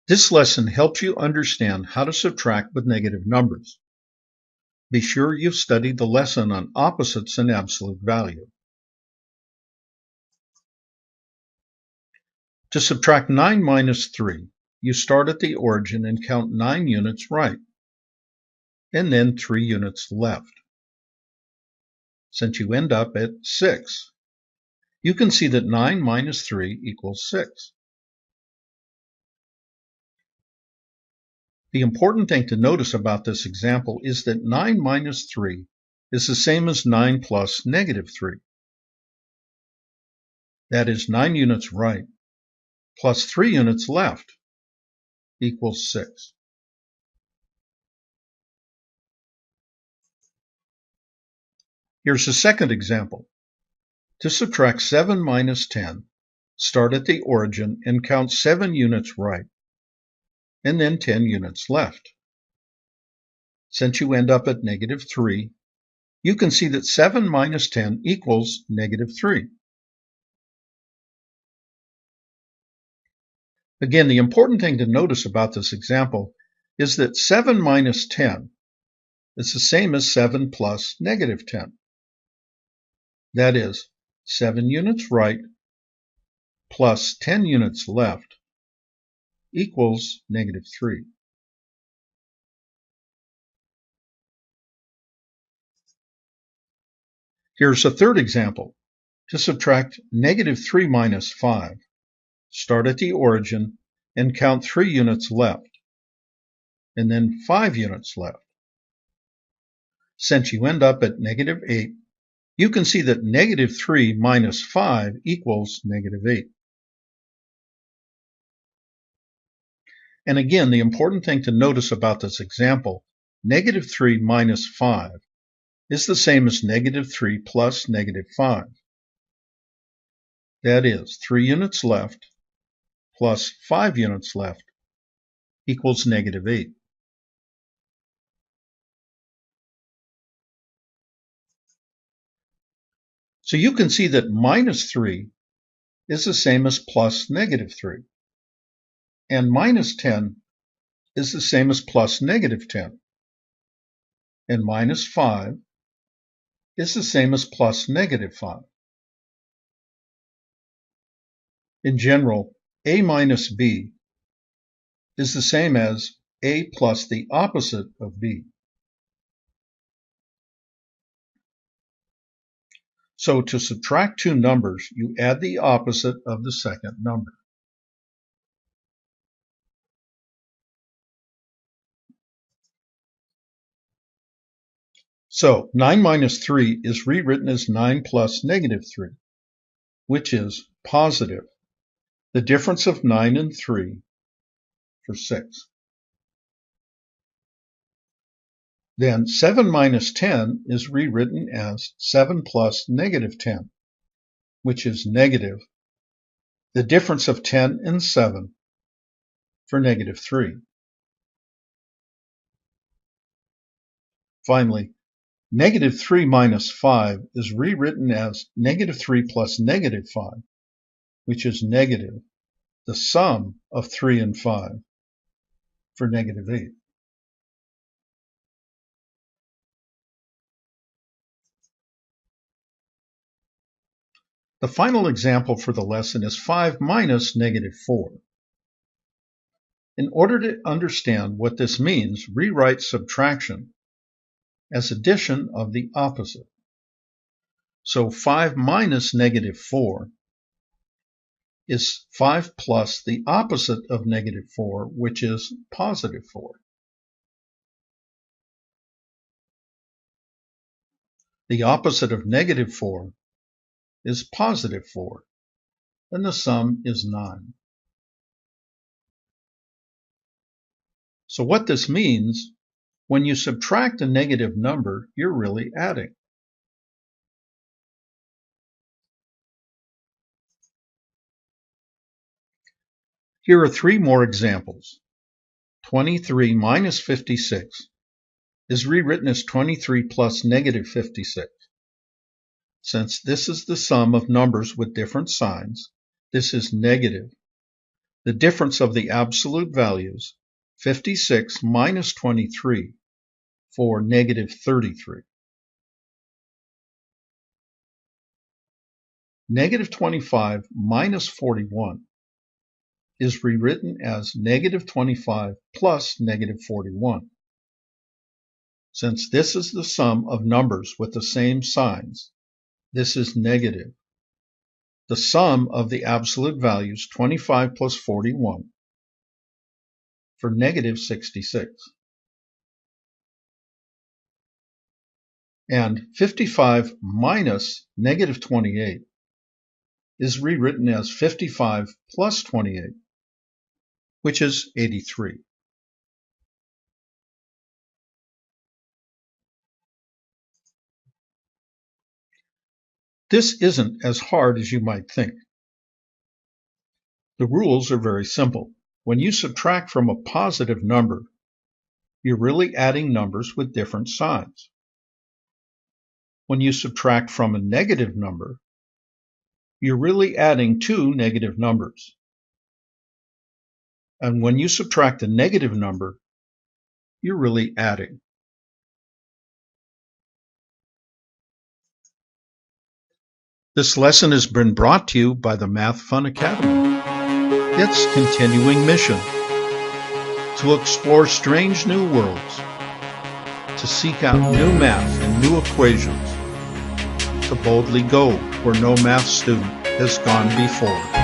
This lesson helps you understand how to subtract with negative numbers. Be sure you've studied the lesson on opposites and absolute value. To subtract 9 minus 3, you start at the origin and count 9 units right, and then 3 units left. Since you end up at 6, you can see that 9 minus 3 equals 6. The important thing to notice about this example is that 9 minus 3 is the same as 9 plus negative 3. That is 9 units right plus 3 units left equals 6. Here's a second example. To subtract 7 minus 10, start at the origin and count 7 units right, and then 10 units left. Since you end up at negative 3, you can see that 7 minus 10 equals negative 3. Again, the important thing to notice about this example is that 7 minus 10 is the same as 7 plus negative 10. That is, 7 units right plus 10 units left equals negative 3. Here's a third example. To subtract negative 3 minus 5, start at the origin and count 3 units left, and then 5 units left. Since you end up at negative 8, you can see that negative 3 minus 5 equals negative 8. And again, the important thing to notice about this example, negative 3 minus 5 is the same as negative 3 plus negative 5. That is, 3 units left plus 5 units left equals negative 8. So you can see that minus 3 is the same as plus negative 3. And minus 10 is the same as plus negative 10. And minus 5 is the same as plus negative 5. In general, a minus b is the same as a plus the opposite of b. So to subtract two numbers, you add the opposite of the second number. So 9 minus 3 is rewritten as 9 plus negative 3, which is positive. The difference of 9 and 3 for 6. Then 7 minus 10 is rewritten as 7 plus negative 10, which is negative. The difference of 10 and 7 for negative 3. Finally, negative 3 minus 5 is rewritten as negative 3 plus negative 5, which is negative. The sum of 3 and 5 for negative 8. The final example for the lesson is 5 minus negative 4. In order to understand what this means, rewrite subtraction as addition of the opposite. So 5 minus negative 4 is 5 plus the opposite of negative 4, which is positive 4. The opposite of negative 4 is positive 4, and the sum is 9. So what this means, when you subtract a negative number, you're really adding. Here are 3 more examples. 23 minus 56 is rewritten as 23 plus negative 56. Since this is the sum of numbers with different signs, this is negative. the difference of the absolute values, 56 minus 23, for negative 33. Negative 25 minus 41 is rewritten as negative 25 plus negative 41. Since this is the sum of numbers with the same signs, this is negative. The sum of the absolute values, 25 plus 41, for negative 66. And 55 minus negative 28 is rewritten as 55 plus 28, which is 83. This isn't as hard as you might think. The rules are very simple. When you subtract from a positive number, you're really adding numbers with different signs. When you subtract from a negative number, you're really adding two negative numbers. And when you subtract a negative number, you're really adding. This lesson has been brought to you by the Math Fun Academy. Its continuing mission: to explore strange new worlds, to seek out new math and new equations, to boldly go where no math student has gone before.